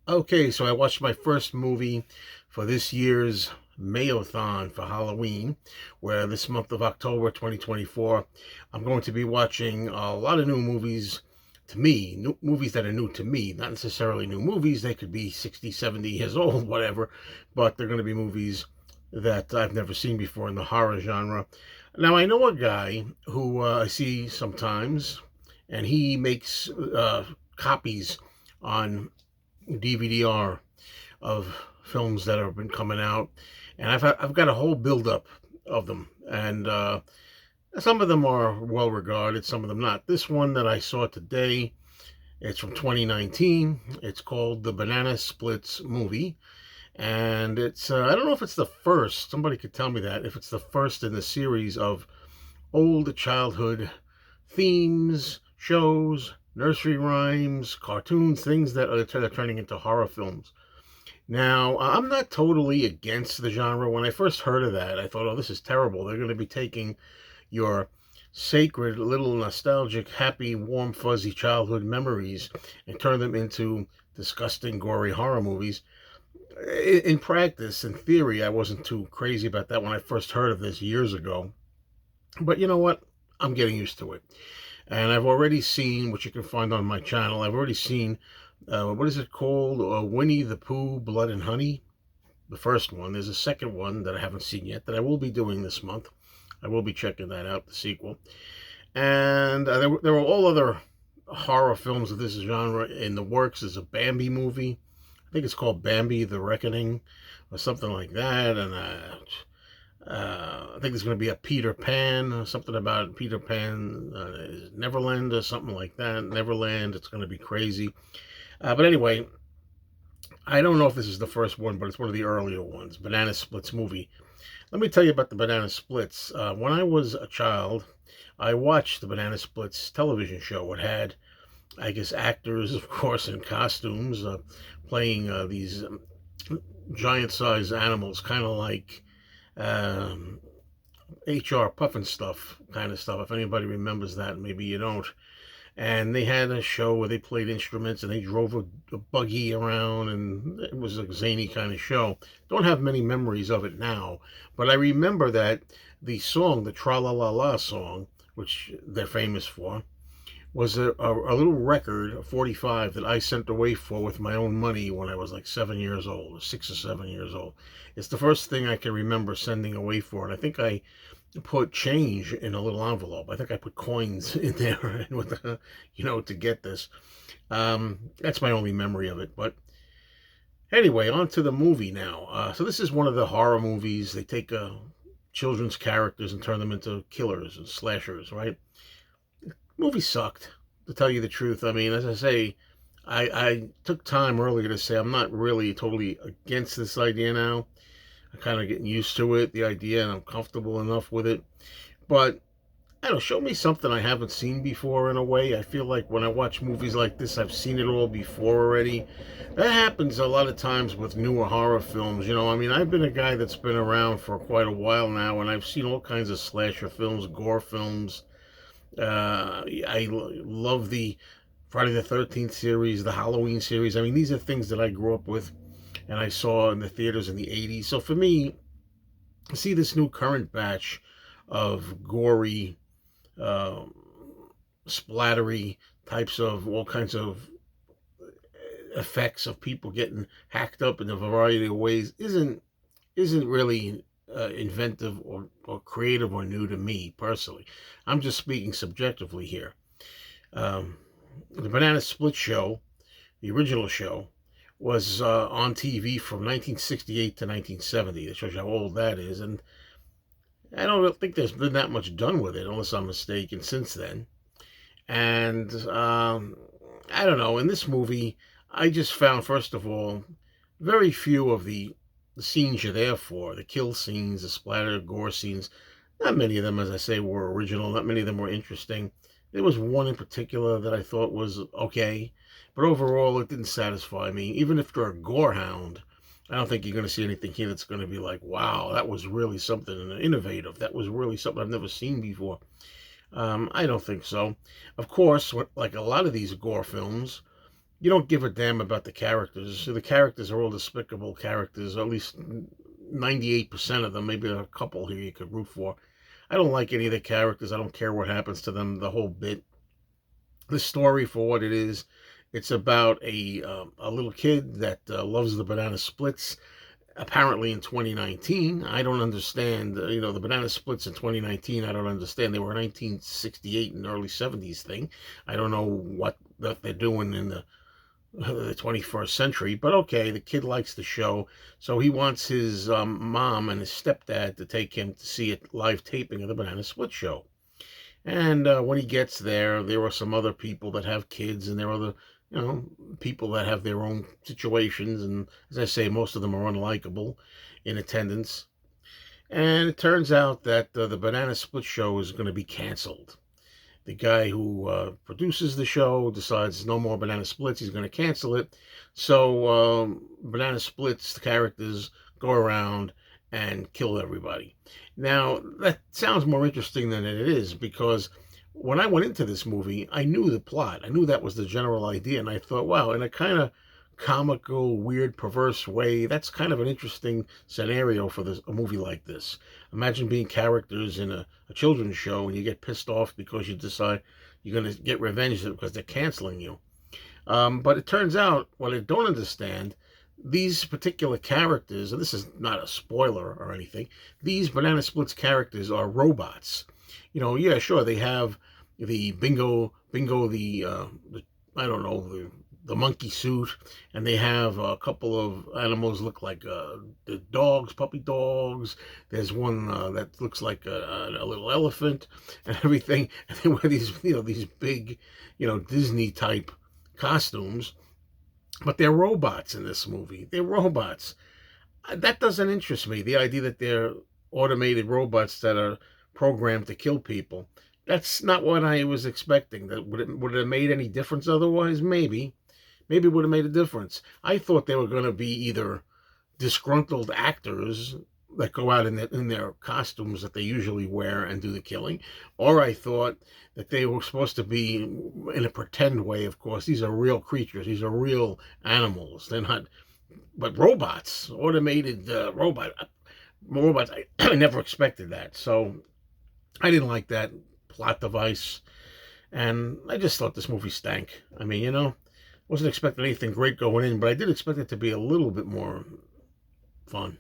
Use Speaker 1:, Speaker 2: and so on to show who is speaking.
Speaker 1: Okay, so I watched my first movie for this year's Mayothon for Halloween, where this month of October 2024, I'm going to be watching a lot of new movies to me, new movies that are new to me, not necessarily new movies. They could be 60, 70 years old, whatever, but they're going to be movies that I've never seen before in the horror genre. Now, I know a guy who I see sometimes, and he makes copies on DVD-R of films that have been coming out, and I've got a whole buildup of them, and some of them are well regarded, some of them not. This one that I saw today, it's from 2019. It's called the Banana Splits movie, and it's I don't know if it's the first. Somebody could tell me that if it's the first in the series of old childhood themes, shows, nursery rhymes, cartoons, things that are turning into horror films. Now, I'm not totally against the genre. When I first heard of that, I thought, oh, this is terrible. They're going to be taking your sacred, little nostalgic, happy, warm, fuzzy childhood memories and turn them into disgusting, gory horror movies. In practice, in theory, I wasn't too crazy about that when I first heard of this years ago. But you know what? I'm getting used to it. And I've already seen, which you can find on my channel, I've already seen, what is it called? Winnie the Pooh, Blood and Honey, the first one. There's a second one that I haven't seen yet that I will be doing this month. I will be checking that out, the sequel. And there were all other horror films of this genre in the works. There's a Bambi movie. I think it's called Bambi the Reckoning or something like that. And I think there's going to be a Peter Pan, something about Peter Pan, Neverland or something like that. Neverland, it's going to be crazy. But anyway, I don't know if this is the first one, but it's one of the earlier ones, Banana Splits movie. Let me tell you about the Banana Splits. When I was a child, I watched the Banana Splits television show. It had, I guess, actors, of course, in costumes, playing these giant-sized animals, kind of like um, HR Puffin kind of stuff. If anybody remembers that, maybe you don't. And they had a show where they played instruments and they drove a buggy around, and it was a zany kind of show. Don't have many memories of it now, but I remember that the song, the Tra La La La song, which they're famous for, was a little record, a 45, that I sent away for with my own money when I was like 7 years old, or 6 or 7 years old. It's the first thing I can remember sending away for, and I think I put change in a little envelope. I think I put coins in there with the, to get this. That's my only memory of it. But anyway, on to the movie now. So this is one of the horror movies. They take children's characters and turn them into killers and slashers, right? Movie sucked, to tell you the truth. I mean, as I say, I took time earlier to say I'm not really totally against this idea now. I'm kind of getting used to it, the idea, and I'm comfortable enough with it. But I don't know, show me something I haven't seen before in a way. I feel like when I watch movies like this, I've seen it all before already. That happens a lot of times with newer horror films. I mean, I've been a guy that's been around for quite a while now, and I've seen all kinds of slasher films, gore films. Love the Friday the 13th series, the Halloween series. I mean, these are things that I grew up with and I saw in the theaters in the 80s. So for me, to see this new current batch of gory, uh, splattery types of all kinds of effects of people getting hacked up in a variety of ways isn't really inventive or creative or new to me personally. I'm just speaking subjectively here. Um, the Banana Split show, the original show, was on TV from 1968 to 1970. That shows you how old that is. And I don't think there's been that much done with it, unless I'm mistaken, since then. And I don't know. In this movie, I just found, first of all, very few of the scenes you're there for, the kill scenes, the splatter, gore scenes. Not many of them, as I say, were original. Not many of them were interesting. There was one in particular that I thought was okay, but overall it didn't satisfy me. Even if you're a gore hound, I don't think you're going to see anything here that's going to be like, wow, that was really something innovative. That was really something I've never seen before. I don't think so. Of course, like a lot of these gore films, you don't give a damn about the characters. The characters are all despicable characters, or at least 98% of them. Maybe a couple here you could root for. I don't like any of the characters. I don't care what happens to them, the whole bit. The story, for what it is, it's about a little kid that loves the banana splits. Apparently in 2019, I don't understand. The banana splits in 2019. I don't understand. They were a 1968 and early 70s thing. I don't know what that they're doing in the 21st century, but okay, the kid likes the show, so he wants his mom and his stepdad to take him to see a live taping of the Banana Split show. And when he gets there, there are some other people that have kids, and there are other, people that have their own situations. And as I say, most of them are unlikable in attendance. And it turns out that the Banana Split show is going to be canceled. The guy who produces the show decides no more Banana Splits. He's going to cancel it. So Banana Splits, the characters go around and kill everybody. Now, that sounds more interesting than it is, because when I went into this movie, I knew the plot. I knew that was the general idea. And I thought, wow, in a kind of comical, weird, perverse way, that's kind of an interesting scenario for a movie like this. Imagine being characters in a children's show and you get pissed off because you decide you're going to get revenge because they're canceling you. But it turns out, what I don't understand, these particular characters, and this is not a spoiler or anything, these Banana Splits characters are robots. Yeah, sure, they have the Bingo, the I don't know, the monkey suit, and they have a couple of animals look like the dogs, puppy dogs. There's one that looks like a little elephant and everything. And they wear these big, Disney type costumes, but they're robots in this movie. They're robots. That doesn't interest me. The idea that they're automated robots that are programmed to kill people. That's not what I was expecting. That would it have made any difference otherwise? Maybe. Maybe it would have made a difference. I thought they were going to be either disgruntled actors that go out in their costumes that they usually wear and do the killing, or I thought that they were supposed to be in a pretend way. Of course, these are real creatures. These are real animals. They're not, but robots, automated robots. I never expected that, so I didn't like that plot device, and I just thought this movie stank. I mean, wasn't expecting anything great going in, but I did expect it to be a little bit more fun.